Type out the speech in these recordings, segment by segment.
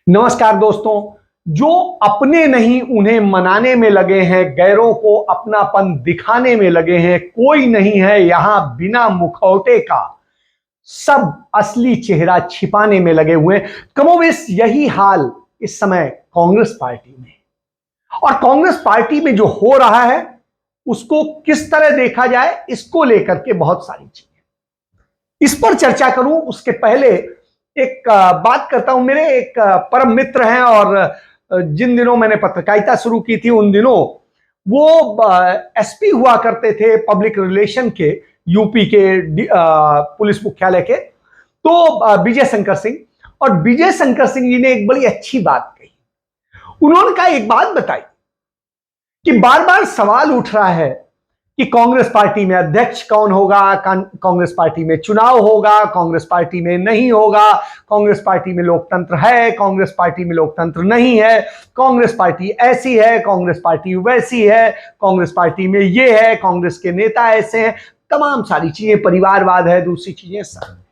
नमस्कार दोस्तों। जो अपने नहीं उन्हें मनाने में लगे हैं, गैरों को अपनापन दिखाने में लगे हैं, कोई नहीं है यहां बिना मुखौटे का, सब असली चेहरा छिपाने में लगे हुए हैं। कमोबेश यही हाल इस समय कांग्रेस पार्टी में। और कांग्रेस पार्टी में जो हो रहा है उसको किस तरह देखा जाए, इसको लेकर के बहुत सारी चीजें इस पर चर्चा करूं उसके पहले एक बात करता हूं। मेरे एक परम मित्र हैं और जिन दिनों मैंने पत्रकारिता शुरू की थी उन दिनों वो एसपी हुआ करते थे पब्लिक रिलेशन के, यूपी के पुलिस मुख्यालय के, तो विजय शंकर सिंह। और विजय शंकर सिंह जी ने एक बड़ी अच्छी बात कही। उन्होंने कहा, एक बात बताई कि बार बार सवाल उठ रहा है कि कांग्रेस पार्टी में अध्यक्ष कौन होगा, कांग्रेस पार्टी में चुनाव होगा, कांग्रेस पार्टी में नहीं होगा, कांग्रेस पार्टी में लोकतंत्र है, कांग्रेस पार्टी में लोकतंत्र नहीं है, कांग्रेस पार्टी ऐसी है, कांग्रेस पार्टी वैसी है, कांग्रेस पार्टी में ये है, कांग्रेस के नेता ऐसे हैं, तमाम सारी चीजें, परिवारवाद है, दूसरी चीजें सब।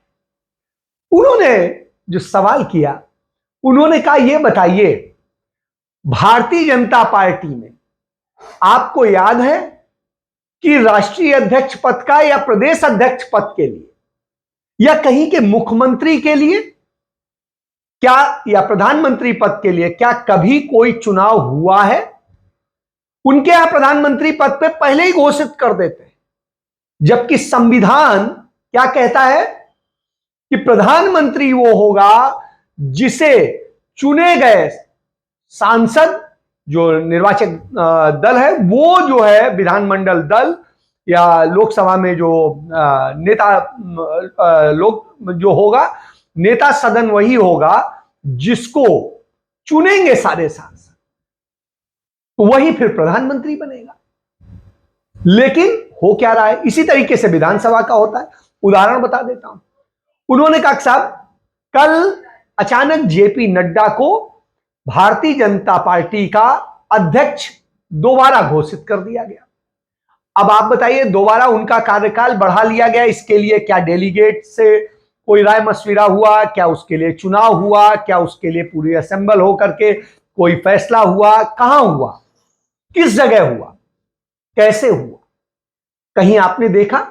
उन्होंने जो सवाल किया, उन्होंने कहा, यह बताइए भारतीय जनता पार्टी में आपको याद है कि राष्ट्रीय अध्यक्ष पद का या प्रदेश अध्यक्ष पद के लिए या कहीं के मुख्यमंत्री के लिए क्या या प्रधानमंत्री पद के लिए क्या कभी कोई चुनाव हुआ है? उनके यहां प्रधानमंत्री पद पे पहले ही घोषित कर देते हैं, जबकि संविधान क्या कहता है कि प्रधानमंत्री वो होगा जिसे चुने गए सांसद, जो निर्वाचक दल है, वो जो है विधानमंडल दल या लोकसभा में जो नेता लोग जो होगा, नेता सदन वही होगा जिसको चुनेंगे सारे सांसद, तो वही फिर प्रधानमंत्री बनेगा। लेकिन हो क्या रहा है, इसी तरीके से विधानसभा का होता है। उदाहरण बता देता हूं। उन्होंने कहा, साहब कल अचानक जेपी नड्डा को भारतीय जनता पार्टी का अध्यक्ष दोबारा घोषित कर दिया गया। अब आप बताइए, दोबारा उनका कार्यकाल बढ़ा लिया गया, इसके लिए क्या डेलीगेट से कोई राय मशविरा हुआ, क्या उसके लिए चुनाव हुआ, क्या उसके लिए पूरी असेंबल होकर के कोई फैसला हुआ, कहां हुआ, किस जगह हुआ, कैसे हुआ, कहीं आपने देखा?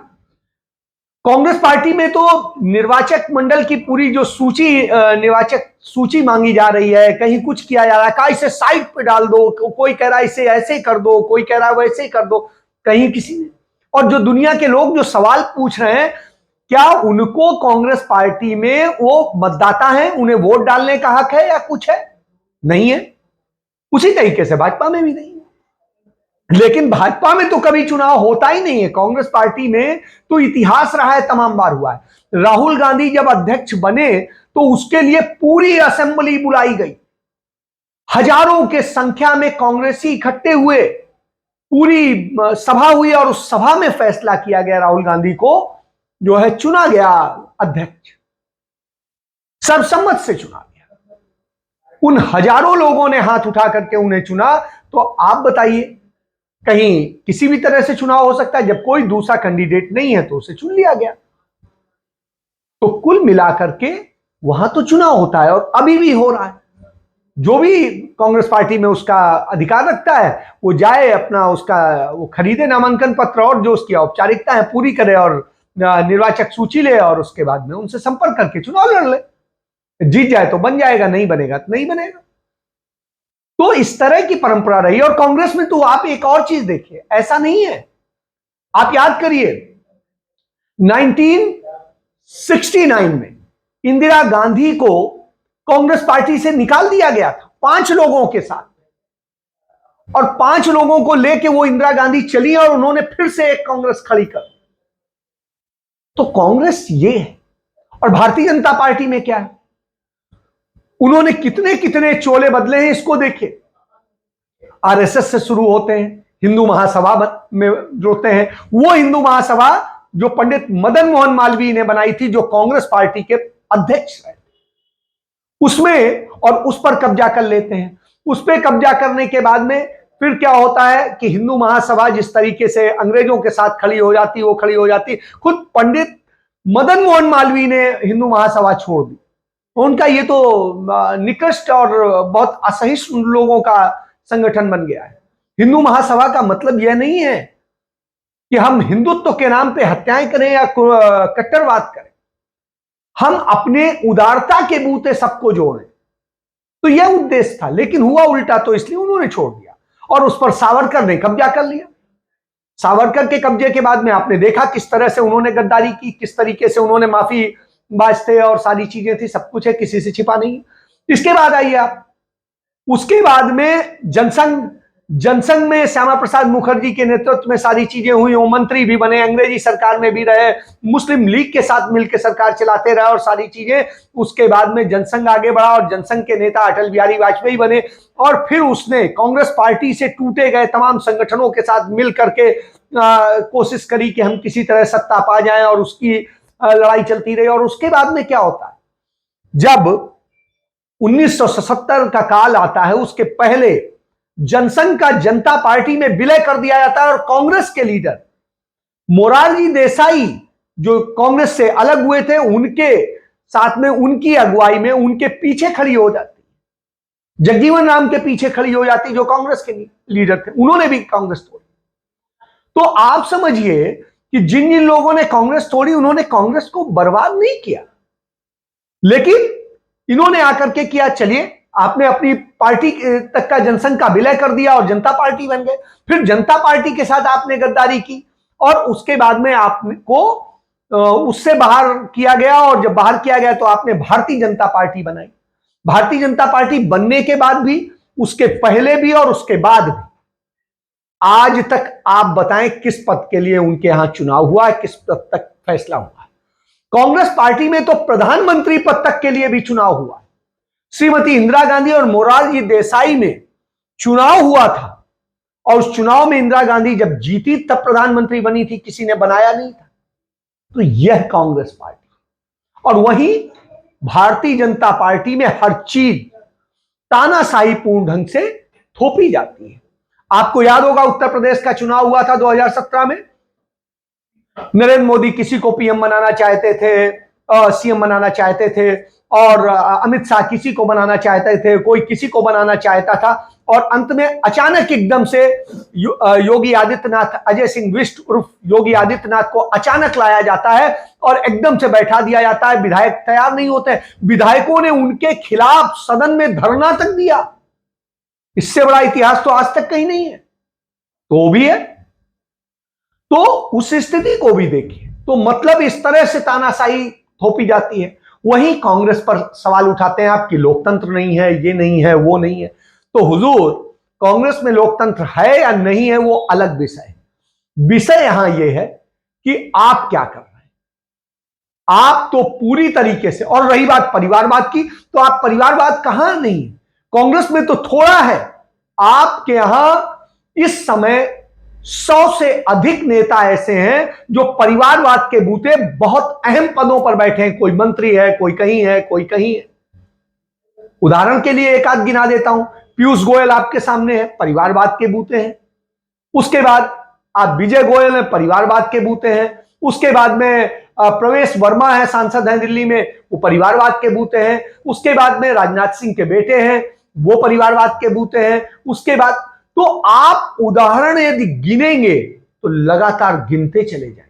कांग्रेस पार्टी में तो निर्वाचक मंडल की पूरी जो सूची, निर्वाचक सूची मांगी जा रही है, कहीं कुछ किया जा रहा है, कहा इसे साइड पे डाल दो, कोई कह रहा है इसे ऐसे कर दो, कोई कह रहा है वैसे कर दो, कहीं किसी ने। और जो दुनिया के लोग जो सवाल पूछ रहे हैं, क्या उनको कांग्रेस पार्टी में वो मतदाता हैं, उन्हें वोट डालने का हक है या कुछ है? नहीं है। उसी तरीके से भाजपा में भी नहीं है। लेकिन भाजपा में तो कभी चुनाव होता ही नहीं है। कांग्रेस पार्टी में तो इतिहास रहा है, तमाम बार हुआ है। राहुल गांधी जब अध्यक्ष बने तो उसके लिए पूरी असेंबली बुलाई गई, हजारों के संख्या में कांग्रेसी इकट्ठे हुए, पूरी सभा हुई और उस सभा में फैसला किया गया, राहुल गांधी को जो है चुना गया अध्यक्ष, सर्वसम्मत से चुना गया। उन हजारों लोगों ने हाथ उठा करके उन्हें चुना। तो आप बताइए, कहीं किसी भी तरह से चुनाव हो सकता है? जब कोई दूसरा कैंडिडेट नहीं है तो उसे चुन लिया गया। तो कुल मिलाकर के वहां तो चुनाव होता है और अभी भी हो रहा है। जो भी कांग्रेस पार्टी में उसका अधिकार रखता है वो जाए, अपना उसका वो खरीदे नामांकन पत्र और जो उसकी औपचारिकता है पूरी करे और निर्वाचक सूची ले और उसके बाद में उनसे संपर्क करके चुनाव लड़ ले। जीत जाए तो बन जाएगा, नहीं बनेगा तो नहीं बनेगा। तो इस तरह की परंपरा रही। और कांग्रेस में तो आप एक और चीज देखिए, ऐसा नहीं है। आप याद करिए 1969 में इंदिरा गांधी को कांग्रेस पार्टी से निकाल दिया गया था 5 लोगों के साथ, और 5 लोगों को लेके वो इंदिरा गांधी चली और उन्होंने फिर से एक कांग्रेस खड़ी कर। तो कांग्रेस ये है। और भारतीय जनता पार्टी में क्या है, उन्होंने कितने कितने चोले बदले हैं, इसको देखिए। आरएसएस से शुरू होते हैं, हिंदू महासभा में जुड़ते हैं, वो हिंदू महासभा जो पंडित मदन मोहन मालवीय ने बनाई थी, जो कांग्रेस पार्टी के अध्यक्ष हैं, उसमें, और उस पर कब्जा कर लेते हैं। उस पर कब्जा करने के बाद में फिर क्या होता है कि हिंदू महासभा जिस तरीके से अंग्रेजों के साथ खड़ी हो जाती, वो खड़ी हो जाती। खुद पंडित मदन मोहन मालवीय ने हिंदू महासभा छोड़ दी उनका ये तो निकृष्ट और बहुत असहिष्णु लोगों का संगठन बन गया है। हिंदू महासभा का मतलब यह नहीं है कि हम हिंदुत्व के नाम पे हत्याएं करें या कट्टरवाद करें, हम अपने उदारता के बूते सबको जोड़ें, तो यह उद्देश्य था। लेकिन हुआ उल्टा, तो इसलिए उन्होंने छोड़ दिया और उस पर सावरकर ने कब्जा कर लिया। सावरकर के कब्जे के बाद में आपने देखा किस तरह से उन्होंने गद्दारी की, किस तरीके से उन्होंने माफी बाजते और सारी चीजें थी, सब कुछ है, किसी से छिपा नहीं। इसके बाद आइए आप, उसके बाद में जनसंघ में श्यामा प्रसाद मुखर्जी के नेतृत्व में सारी चीजें हुई, वो मंत्री भी बने, अंग्रेजी सरकार में भी रहे, मुस्लिम लीग के साथ मिलकर सरकार चलाते रहे और सारी चीजें। उसके बाद में जनसंघ आगे बढ़ा और जनसंघ के नेता अटल बिहारी वाजपेयी बने और फिर उसने कांग्रेस पार्टी से टूटे गए तमाम संगठनों के साथ मिल करके कोशिश करी कि हम किसी तरह सत्ता पा जाएं और उसकी लड़ाई चलती रही। और उसके बाद में क्या होता है, जब 1977 का काल आता है, उसके पहले जनसंघ का जनता पार्टी में विलय कर दिया जाता है और कांग्रेस के लीडर मोरारजी देसाई जो कांग्रेस से अलग हुए थे, उनके साथ में, उनकी अगुवाई में, उनके पीछे खड़ी हो जाती, जगजीवन राम के पीछे खड़ी हो जाती, जो कांग्रेस के लीडर थे, उन्होंने भी कांग्रेस तोड़ी। तो आप समझिए कि जिन जिन लोगों ने कांग्रेस तोड़ी, उन्होंने कांग्रेस को बर्बाद नहीं किया, लेकिन इन्होंने आकर के किया, चलिए आपने अपनी पार्टी तक का जनसंघ का विलय कर दिया और जनता पार्टी बन गए। फिर जनता पार्टी के साथ आपने गद्दारी की और उसके बाद में आपको उससे बाहर किया गया और जब बाहर किया गया तो आपने भारतीय जनता पार्टी बनाई। भारतीय जनता पार्टी बनने के बाद भी, उसके पहले भी और उसके बाद भी, आज तक आप बताएं किस पद के लिए उनके यहां चुनाव हुआ है, किस पद तक फैसला हुआ है। कांग्रेस पार्टी में तो प्रधानमंत्री पद तक के लिए भी चुनाव हुआ। श्रीमती इंदिरा गांधी और मोरारजी देसाई में चुनाव हुआ था और उस चुनाव में इंदिरा गांधी जब जीती तब प्रधानमंत्री बनी थी, किसी ने बनाया नहीं था। तो यह कांग्रेस पार्टी। और वहीं भारतीय जनता पार्टी में हर चीज तानाशाही पूर्ण ढंग से थोपी जाती है। आपको याद होगा उत्तर प्रदेश का चुनाव हुआ था 2017 में, नरेंद्र मोदी किसी को पीएम बनाना चाहते थे, सीएम बनाना चाहते थे, और अमित शाह किसी को बनाना चाहते थे, कोई किसी को बनाना चाहता था, और अंत में अचानक एकदम से योगी आदित्यनाथ, अजय सिंह विष्ट उर्फ योगी आदित्यनाथ को अचानक लाया जाता है और एकदम से बैठा दिया जाता है। विधायक तैयार नहीं होते, विधायकों ने उनके खिलाफ सदन में धरना तक दिया। इससे बड़ा इतिहास तो आज तक कहीं नहीं है। तो भी है, तो उस स्थिति को भी देखिए। तो मतलब इस तरह से तानाशाही थोपी जाती है। वहीं कांग्रेस पर सवाल उठाते हैं आप कि लोकतंत्र नहीं है, ये नहीं है, वो नहीं है। तो हुजूर, कांग्रेस में लोकतंत्र है या नहीं है वो अलग विषय है। विषय यहां यह है कि आप क्या कर रहे हैं। आप तो पूरी तरीके से, और रही बात परिवारवाद की, तो आप परिवारवाद कहां नहीं, कांग्रेस में तो थोड़ा है। आपके यहां इस समय 100 से अधिक नेता ऐसे हैं जो परिवारवाद के बूते बहुत अहम पदों पर बैठे हैं। कोई मंत्री है, कोई कहीं है, कोई कहीं है। उदाहरण के लिए एक आध गिना देता हूं। पीयूष गोयल आपके सामने है, परिवारवाद के बूते हैं। उसके बाद आप विजय गोयल हैं, परिवारवाद के बूते हैं। उसके बाद में प्रवेश वर्मा है, सांसद हैं दिल्ली में, वो परिवारवाद के बूते हैं। उसके बाद में राजनाथ सिंह के बेटे हैं, वो परिवारवाद के बूते हैं। उसके बाद, तो आप उदाहरण यदि गिनेंगे तो लगातार गिनते चले जाएंगे।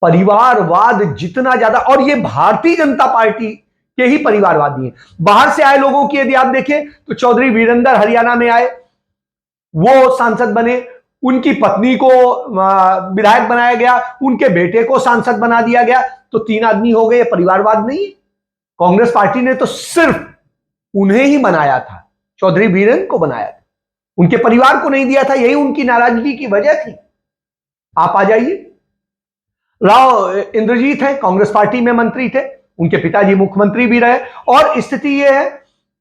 परिवारवाद जितना ज्यादा, और ये भारतीय जनता पार्टी के ही परिवारवादी हैं। बाहर से आए लोगों की यदि आप देखें तो चौधरी वीरेंद्र हरियाणा में आए, वो सांसद बने, उनकी पत्नी को विधायक बनाया गया, उनके बेटे को सांसद बना दिया गया, तो 3 आदमी हो गए। परिवारवाद नहीं है। कांग्रेस पार्टी ने तो सिर्फ उन्हें ही बनाया था, चौधरी वीरेंद्र को बनाया था, उनके परिवार को नहीं दिया था। यही उनकी नाराजगी की वजह थी। आप आ जाइए, राव इंद्रजीत है, कांग्रेस पार्टी में मंत्री थे, उनके पिताजी मुख्यमंत्री भी रहे, और स्थिति यह है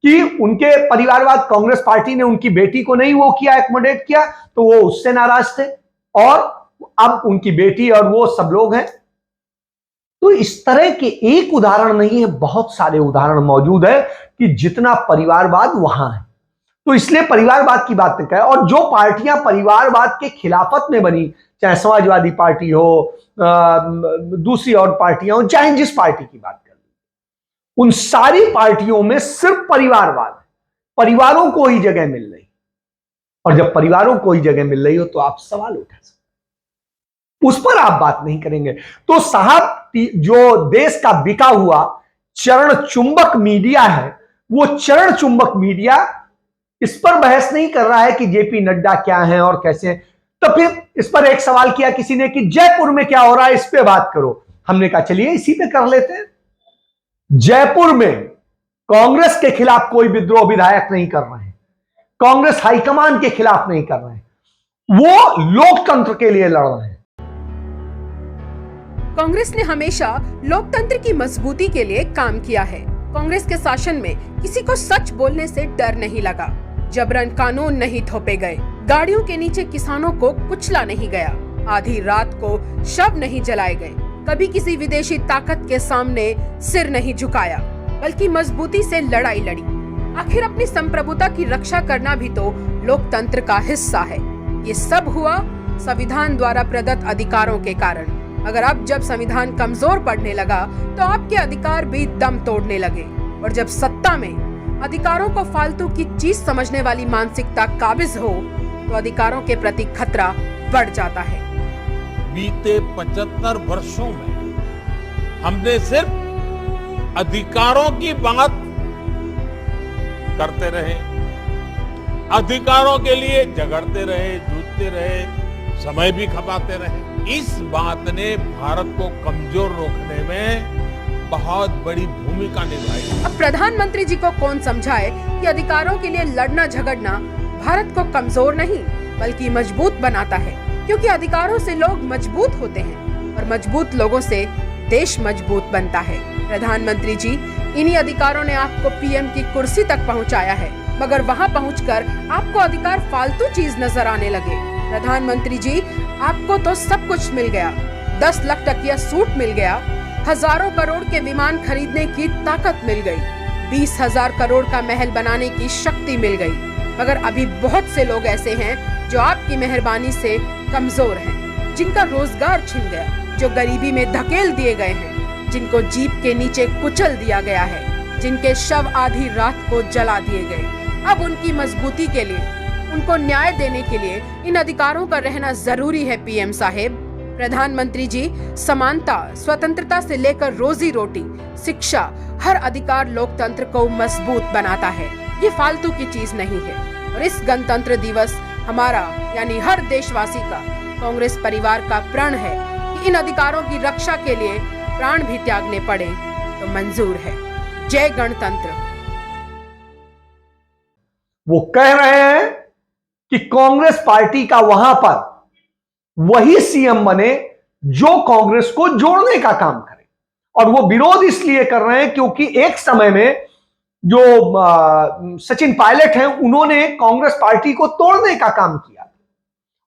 कि उनके परिवारवाद, कांग्रेस पार्टी ने उनकी बेटी को नहीं वो किया, एकोमोडेट किया, तो वो उससे नाराज थे, और अब उनकी बेटी और वो सब लोग हैं। तो इस तरह के एक उदाहरण नहीं है, बहुत सारे उदाहरण मौजूद है कि जितना परिवारवाद वहां है। तो इसलिए परिवारवाद की बात करें, और जो पार्टियां परिवारवाद के खिलाफत में बनी, चाहे समाजवादी पार्टी हो, दूसरी और पार्टियां हो, चाहे जिस पार्टी की बात करें, उन सारी पार्टियों में सिर्फ परिवारवाद, परिवारों को ही जगह मिल रही, और जब परिवारों को ही जगह मिल रही हो तो आप सवाल उठा सकते, उस पर आप बात नहीं करेंगे। तो साहब, जो देश का बिका हुआ चरण चुंबक मीडिया है, वो चरण चुंबक मीडिया इस पर बहस नहीं कर रहा है कि जेपी नड्डा क्या हैं और कैसे हैं। तो फिर इस पर एक सवाल किया किसी ने कि जयपुर में क्या हो रहा है, इस पे बात करो। हमने कहा चलिए इसी पे कर लेते हैं। जयपुर में कांग्रेस के खिलाफ कोई विद्रोह विधायक नहीं कर रहे हैं, कांग्रेस हाईकमान के खिलाफ नहीं कर रहे हैं, वो लोकतंत्र के लिए लड़ रहे हैं। कांग्रेस ने हमेशा लोकतंत्र की मजबूती के लिए काम किया है। कांग्रेस के शासन में किसी को सच बोलने से डर नहीं लगा, जबरन कानून नहीं थोपे गए, गाड़ियों के नीचे किसानों को कुचला नहीं गया, आधी रात को शव नहीं जलाए गए, कभी किसी विदेशी ताकत के सामने सिर नहीं झुकाया, बल्कि मजबूती से लड़ाई लड़ी। आखिर अपनी संप्रभुता की रक्षा करना भी तो लोकतंत्र का हिस्सा है। ये सब हुआ संविधान द्वारा प्रदत्त अधिकारों के कारण। मगर अब जब संविधान कमजोर पड़ने लगा तो आपके अधिकार भी दम तोड़ने लगे, और जब सत्ता में अधिकारों को फालतू की चीज समझने वाली मानसिकता काबिज हो तो अधिकारों के प्रति खतरा बढ़ जाता है। बीते 75 वर्षों में हमने सिर्फ अधिकारों की बात करते रहे, अधिकारों के लिए झगड़ते रहे, जूझते रहे, समय भी खपाते रहे। इस बात ने भारत को कमजोर रोकने में बहुत बड़ी भूमिका निभाई। अब प्रधानमंत्री जी को कौन समझाए कि अधिकारों के लिए लड़ना झगड़ना भारत को कमजोर नहीं बल्कि मजबूत बनाता है, क्योंकि अधिकारों से लोग मजबूत होते हैं और मजबूत लोगों से देश मजबूत बनता है। प्रधानमंत्री जी, इन्हीं अधिकारों ने आपको पीएम की कुर्सी तक पहुंचाया है, मगर वहां पहुंचकर आपको अधिकार फालतू चीज नजर आने लगे। प्रधानमंत्री जी, आपको तो सब कुछ मिल गया, 10 लाख टकिया सूट मिल गया, हजारों करोड़ के विमान खरीदने की ताकत मिल गई, 20,000 करोड़ का महल बनाने की शक्ति मिल गई, मगर अभी बहुत से लोग ऐसे हैं जो आपकी मेहरबानी से कमजोर हैं, जिनका रोजगार छिन गया, जो गरीबी में धकेल दिए गए हैं, जिनको जीप के नीचे कुचल दिया गया है, जिनके शव आधी रात को जला दिए गए। अब उनकी मजबूती के लिए, उनको न्याय देने के लिए इन अधिकारों का रहना जरूरी है। पीएम साहेब, प्रधानमंत्री जी, समानता, स्वतंत्रता से लेकर रोजी रोटी, शिक्षा, हर अधिकार लोकतंत्र को मजबूत बनाता है। ये फालतू की चीज नहीं है। और इस गणतंत्र दिवस हमारा यानी हर देशवासी का, कांग्रेस परिवार का प्रण है कि इन अधिकारों की रक्षा के लिए प्राण भी त्यागने पड़े तो मंजूर है। जय गणतंत्र। वो कह रहे हैं कि कांग्रेस पार्टी का वहां पर वही सीएम बने जो कांग्रेस को जोड़ने का काम करे, और वो विरोध इसलिए कर रहे हैं क्योंकि एक समय में जो सचिन पायलट हैं, उन्होंने कांग्रेस पार्टी को तोड़ने का काम किया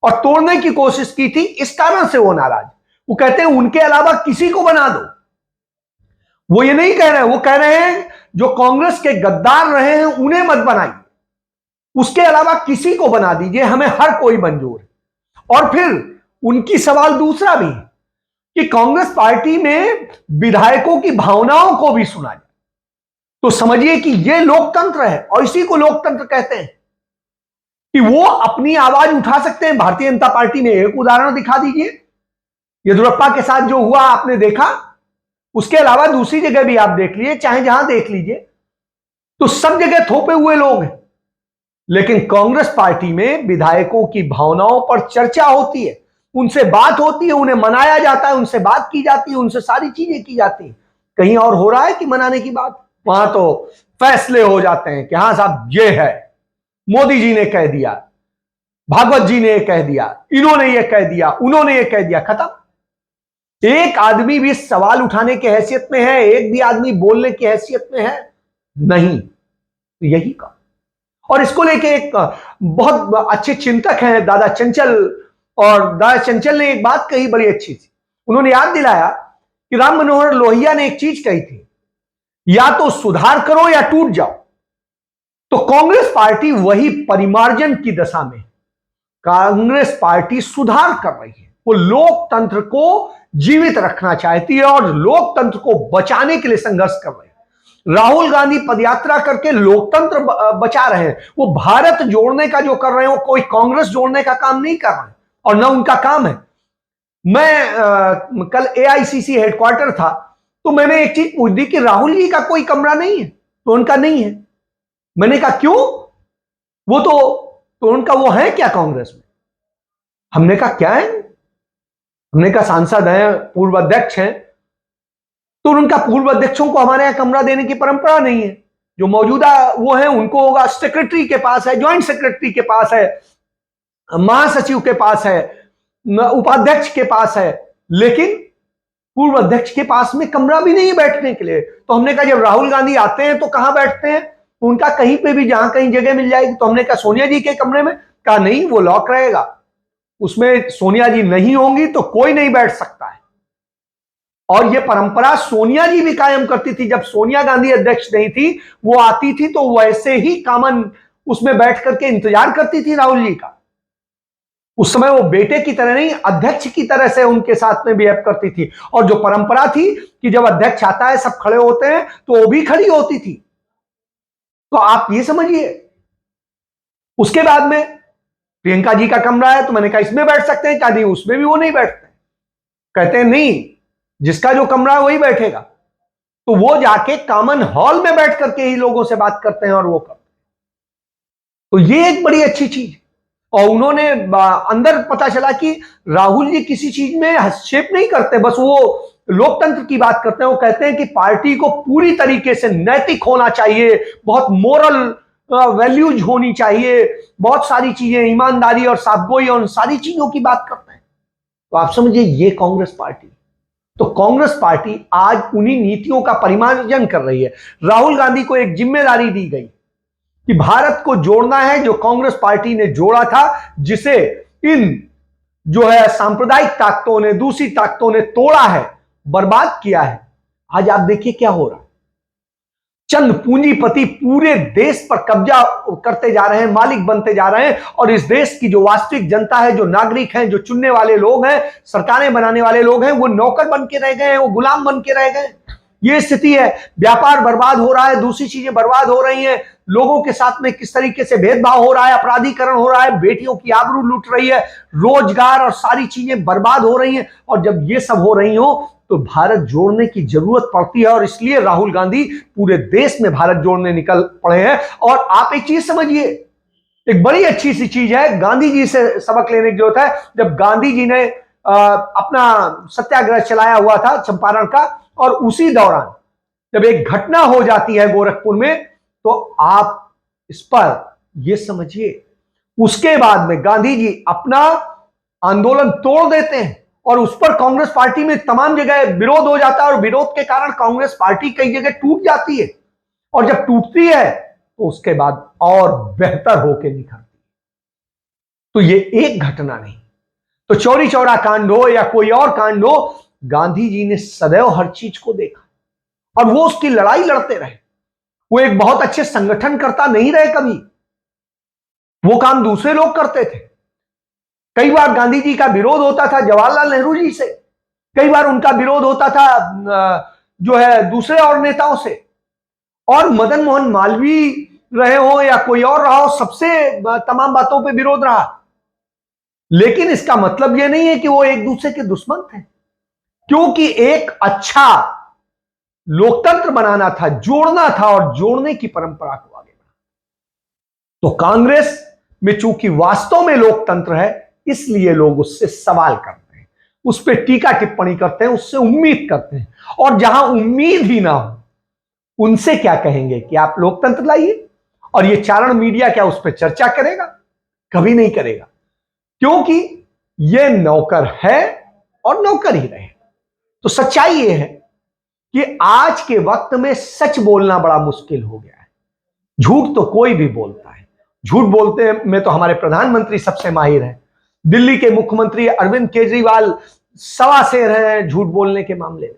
और तोड़ने की कोशिश की थी। इस कारण से वो नाराज, वो कहते हैं उनके अलावा किसी को बना दो। वो ये नहीं कह रहे हैं, वो कह रहे हैं जो कांग्रेस के गद्दार रहे हैं उन्हें मत बनाइए, उसके अलावा किसी को बना दीजिए, हमें हर कोई मंजूर है। और फिर उनकी सवाल दूसरा भी है कि कांग्रेस पार्टी में विधायकों की भावनाओं को भी सुना जाए, तो समझिए कि यह लोकतंत्र है, और इसी को लोकतंत्र कहते हैं कि वो अपनी आवाज उठा सकते हैं। भारतीय जनता पार्टी में एक उदाहरण दिखा दीजिए, येदियुरप्पा के साथ जो हुआ आपने देखा, उसके अलावा दूसरी जगह भी आप देख लीजिए, चाहे जहां देख लीजिए, तो सब जगह थोपे हुए लोग हैं। लेकिन कांग्रेस पार्टी में विधायकों की भावनाओं पर चर्चा होती है, उनसे बात होती है, उन्हें मनाया जाता है, उनसे बात की जाती है, उनसे सारी चीजें की जाती हैं। कहीं और हो रहा है कि मनाने की बात? वहां तो फैसले हो जाते हैं कि हां साहब ये है, मोदी जी ने कह दिया, भागवत जी ने ये कह दिया, इन्होंने ये कह दिया, उन्होंने ये कह दिया, खत्म। एक आदमी भी सवाल उठाने की हैसियत में है, एक भी आदमी बोलने की हैसियत में है नहीं। तो यही का, और इसको लेके एक बहुत अच्छे चिंतक हैं दादा चंचल, और दादा चंचल ने एक बात कही बड़ी अच्छी थी। उन्होंने याद दिलाया कि राम मनोहर लोहिया ने एक चीज कही थी, या तो सुधार करो या टूट जाओ। तो कांग्रेस पार्टी वही परिमार्जन की दशा में, कांग्रेस पार्टी सुधार कर रही है, वो लोकतंत्र को जीवित रखना चाहती है और लोकतंत्र को बचाने के लिए संघर्ष कर रही है। राहुल गांधी पदयात्रा करके लोकतंत्र बचा रहे हैं। वो भारत जोड़ने का जो कर रहे हैं वो कोई कांग्रेस जोड़ने का काम नहीं कर रहे हैं और ना उनका काम है। मैं कल एआईसीसी हेडक्वार्टर था तो मैंने एक चीज पूछ दी कि राहुल जी का कोई कमरा नहीं है, तो उनका नहीं है। मैंने कहा क्यों, वो तो उनका वो है क्या कांग्रेस में? हमने कहा क्या है? हमने कहा सांसद हैं, पूर्व अध्यक्ष हैं, तो उनका पूर्व अध्यक्षों को हमारे यहां कमरा देने की परंपरा नहीं है। जो मौजूदा वो है उनको होगा, सेक्रेटरी के पास है, ज्वाइंट सेक्रेटरी के पास है, महासचिव के पास है, उपाध्यक्ष के पास है, लेकिन पूर्व अध्यक्ष के पास में कमरा भी नहीं है बैठने के लिए। तो हमने कहा जब राहुल गांधी आते हैं तो कहां बैठते हैं? उनका कहीं पे भी जहां कहीं जगह मिल जाएगी। तो हमने कहा सोनिया जी के कमरे में? कहा नहीं, वो लॉक रहेगा, उसमें सोनिया जी नहीं होंगी तो कोई नहीं बैठ सकता है। और यह परंपरा सोनिया जी भी कायम करती थी। जब सोनिया गांधी अध्यक्ष नहीं थी, वो आती थी तो वैसे ही कॉमन उसमें बैठ करके इंतजार करती थी राहुल जी का। उस समय वो बेटे की तरह नहीं, अध्यक्ष की तरह से उनके साथ में बिहेव करती थी। और जो परंपरा थी कि जब अध्यक्ष आता है सब खड़े होते हैं, तो वो भी खड़ी होती थी। तो आप ये समझिए। उसके बाद में प्रियंका जी का कमरा है, तो मैंने कहा इसमें बैठ सकते हैं? क्या नहीं, उसमें भी वो नहीं बैठते। कहते हैं नहीं, जिसका जो कमरा है वही बैठेगा। तो वो जाके कॉमन हॉल में बैठ करके ही लोगों से बात करते हैं और वो करते हैं। तो ये एक बड़ी अच्छी चीज। और उन्होंने अंदर पता चला कि राहुल जी किसी चीज में हस्तक्षेप नहीं करते, बस वो लोकतंत्र की बात करते हैं। वो कहते हैं कि पार्टी को पूरी तरीके से नैतिक होना चाहिए, बहुत मोरल वैल्यूज होनी चाहिए, बहुत सारी चीजें, ईमानदारी और साफगोई और सारी चीजों की बात करते हैं। तो आप समझिए ये कांग्रेस पार्टी। तो कांग्रेस पार्टी आज उन्हीं नीतियों का परिमार्जन कर रही है। राहुल गांधी को एक जिम्मेदारी दी गई कि भारत को जोड़ना है, जो कांग्रेस पार्टी ने जोड़ा था, जिसे इन जो है सांप्रदायिक ताकतों ने, दूसरी ताकतों ने तोड़ा है, बर्बाद किया है। आज आप देखिए क्या हो रहा है। चंद पूंजीपति पूरे देश पर कब्जा करते जा रहे हैं, मालिक बनते जा रहे हैं, और इस देश की जो वास्तविक जनता है, जो नागरिक हैं, जो चुनने वाले लोग हैं, सरकारें बनाने वाले लोग हैं, वो नौकर बन के रह गए हैं, वो गुलाम बन के रह गए। ये स्थिति है। व्यापार बर्बाद हो रहा है, दूसरी चीजें बर्बाद हो रही हैं, लोगों के साथ में किस तरीके से भेदभाव हो रहा है, अपराधीकरण हो रहा है, बेटियों की आबरू लूट रही है, रोजगार और सारी चीजें बर्बाद हो रही हैं। और जब ये सब हो रही हो तो भारत जोड़ने की जरूरत पड़ती है। और इसलिए राहुल गांधी पूरे देश में भारत जोड़ने निकल पड़े हैं। और आप एक चीज समझिए, एक बड़ी अच्छी सी चीज है, गांधी जी से सबक लेने की जरूरत है। जब गांधी जी ने अपना सत्याग्रह चलाया हुआ था चंपारण का, और उसी दौरान जब एक घटना हो जाती है गोरखपुर में, तो आप इस पर यह समझिए, उसके बाद में गांधी जी अपना आंदोलन तोड़ देते हैं और उस पर कांग्रेस पार्टी में तमाम जगह विरोध हो जाता है, और विरोध के कारण कांग्रेस पार्टी कई जगह टूट जाती है। और जब टूटती है तो उसके बाद और बेहतर होकर निखरती है। तो ये एक घटना नहीं, तो चौरी चौरा कांड हो या कोई और कांड हो, गांधी जी ने सदैव हर चीज को देखा और वो उसकी लड़ाई लड़ते रहे। वो एक बहुत अच्छे संगठनकर्ता नहीं रहे कभी, वो काम दूसरे लोग करते थे। कई बार गांधी जी का विरोध होता था जवाहरलाल नेहरू जी से, कई बार उनका विरोध होता था जो है दूसरे और नेताओं से, और मदन मोहन मालवीय रहे हो या कोई और रहा हो, सबसे तमाम बातों पे विरोध रहा। लेकिन इसका मतलब यह नहीं है कि वो एक दूसरे के दुश्मन थे, क्योंकि एक अच्छा लोकतंत्र बनाना था, जोड़ना था, और जोड़ने की परंपरा को आगे बढ़ाना। तो कांग्रेस में चूंकि वास्तव में लोकतंत्र है, इसलिए लोग उससे सवाल करते हैं, उस पर टीका टिप्पणी करते हैं, उससे उम्मीद करते हैं। और जहां उम्मीद ही ना हो, उनसे क्या कहेंगे कि आप लोकतंत्र लाइए? और ये चारण मीडिया क्या उस पर चर्चा करेगा? कभी नहीं करेगा, क्योंकि ये नौकर है और नौकर ही रहे। तो सच्चाई ये है कि आज के वक्त में सच बोलना बड़ा मुश्किल हो गया है। झूठ तो कोई भी बोलता है, झूठ बोलते में तो हमारे प्रधानमंत्री सबसे माहिर हैं। दिल्ली के मुख्यमंत्री अरविंद केजरीवाल सवा शेर हैं झूठ बोलने के मामले में।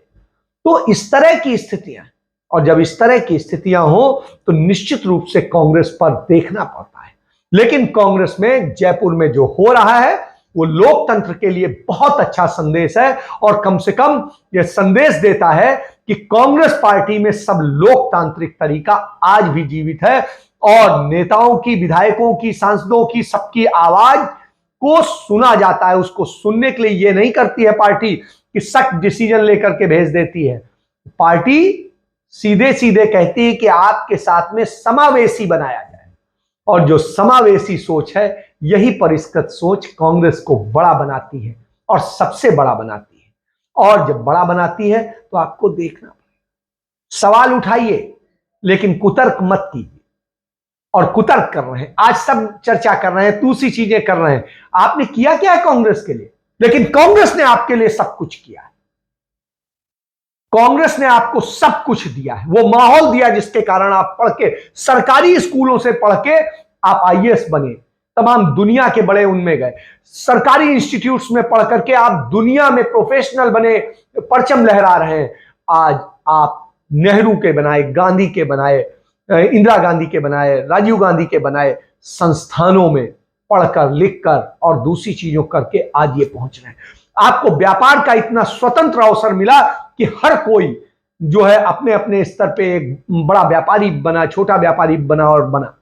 तो इस तरह की स्थितियां, और जब इस तरह की स्थितियां हो तो निश्चित रूप से कांग्रेस पर देखना पड़ता है। लेकिन कांग्रेस में जयपुर में जो हो रहा है वो लोकतंत्र के लिए बहुत अच्छा संदेश है, और कम से कम यह संदेश देता है कि कांग्रेस पार्टी में सब लोकतांत्रिक तरीका आज भी जीवित है और नेताओं की, विधायकों की, सांसदों की, सबकी आवाज को सुना जाता है। उसको सुनने के लिए ये नहीं करती है पार्टी कि सख्त डिसीजन लेकर के भेज देती है। पार्टी सीधे सीधे कहती है कि आपके साथ में समावेशी बनाया जाए, और जो समावेशी सोच है, यही परिष्कृत सोच कांग्रेस को बड़ा बनाती है और सबसे बड़ा बनाती है। और जब बड़ा बनाती है तो आपको देखना पड़ेगा, सवाल उठाइए लेकिन कुतर्क मत कीजिए। और कुतर्क कर रहे हैं, आज सब चर्चा कर रहे हैं, दूसरी चीजें कर रहे हैं। आपने किया क्या है कांग्रेस के लिए? लेकिन कांग्रेस ने आपके लिए सब कुछ किया है। कांग्रेस ने आपको सब कुछ दिया है, वो माहौल दिया जिसके कारण आप पढ़ के, सरकारी स्कूलों से पढ़ के आप आईएएस बने, तमाम दुनिया के बड़े उनमें गए, सरकारी इंस्टीट्यूट्स में पढ़ करके आप दुनिया में प्रोफेशनल बने, परचम लहरा रहे हैं। आज आप नेहरू के बनाए, गांधी के बनाए, इंदिरा गांधी के बनाए, राजीव गांधी के बनाए संस्थानों में पढ़कर, लिखकर और दूसरी चीजों करके आज ये पहुंच रहे हैं। आपको व्यापार का इतना स्वतंत्र अवसर मिला कि हर कोई जो है अपने अपने स्तर पे एक बड़ा व्यापारी बना, छोटा व्यापारी बना और बना।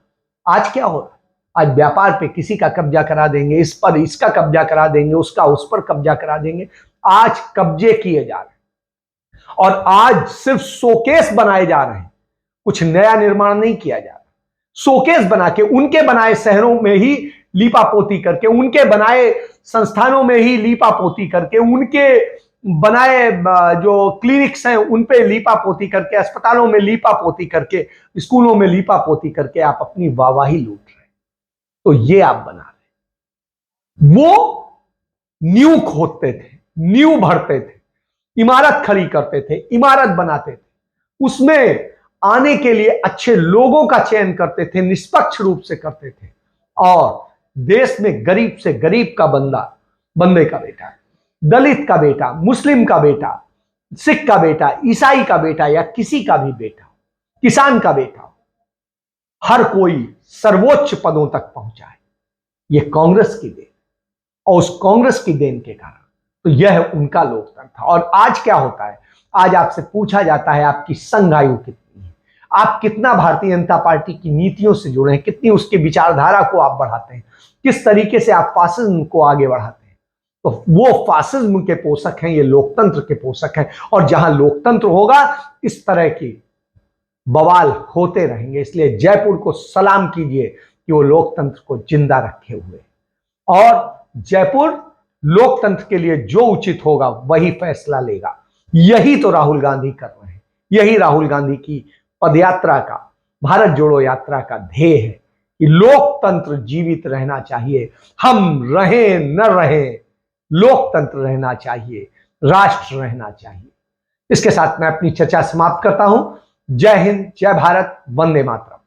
आज क्या हो रहा है? आज व्यापार पे किसी का कब्जा करा देंगे, इस पर इसका कब्जा करा देंगे, उसका उस पर कब्जा करा देंगे। आज कब्जे किए जा रहे हैं और आज सिर्फ शोकेस बनाए जा रहे हैं, कुछ नया निर्माण नहीं किया जा रहा। शोकेस बना के, उनके बनाए शहरों में ही लीपापोती करके, उनके बनाए संस्थानों में ही लीपापोती करके, उनके बनाए जो क्लिनिक्स हैं उन पे लीपापोती करके, अस्पतालों में लीपापोती करके, स्कूलों में लीपापोती करके आप अपनी वाहवाही लूट रहे हैं। तो ये आप बना रहे। वो नींव खोदते थे, नींव भरते थे, इमारत खड़ी करते थे, इमारत बनाते थे, उसमें आने के लिए अच्छे लोगों का चयन करते थे, निष्पक्ष रूप से करते थे। और देश में गरीब से गरीब का बंदा, बंदे का बेटा, दलित का बेटा, मुस्लिम का बेटा, सिख का बेटा, ईसाई का बेटा या किसी का भी बेटा, किसान का बेटा, हर कोई सर्वोच्च पदों तक पहुंचा है। यह कांग्रेस की देन, और उस कांग्रेस की देन के कारण तो यह उनका लोकतंत्र था। और आज क्या होता है? आज आपसे पूछा जाता है आपकी संघ आयु कितनी है, आप कितना भारतीय जनता पार्टी की नीतियों से जुड़े हैं, कितनी उसकी विचारधारा को आप बढ़ाते हैं, किस तरीके से आप फासिज्म को आगे बढ़ाते हैं। तो वो फासिज्म के पोषक हैं, ये लोकतंत्र के पोषक हैं। और जहां लोकतंत्र होगा इस तरह की बवाल होते रहेंगे। इसलिए जयपुर को सलाम कीजिए कि वो लोकतंत्र को जिंदा रखे हुए, और जयपुर लोकतंत्र के लिए जो उचित होगा वही फैसला लेगा। यही तो राहुल गांधी कर रहे हैं, यही राहुल गांधी की पदयात्रा का, भारत जोड़ो यात्रा का ध्येय है कि लोकतंत्र जीवित रहना चाहिए। हम रहें न रहें, लोकतंत्र रहना चाहिए, राष्ट्र रहना चाहिए। इसके साथ मैं अपनी चर्चा समाप्त करता हूं। जय हिंद, जय भारत, वंदे मातरम।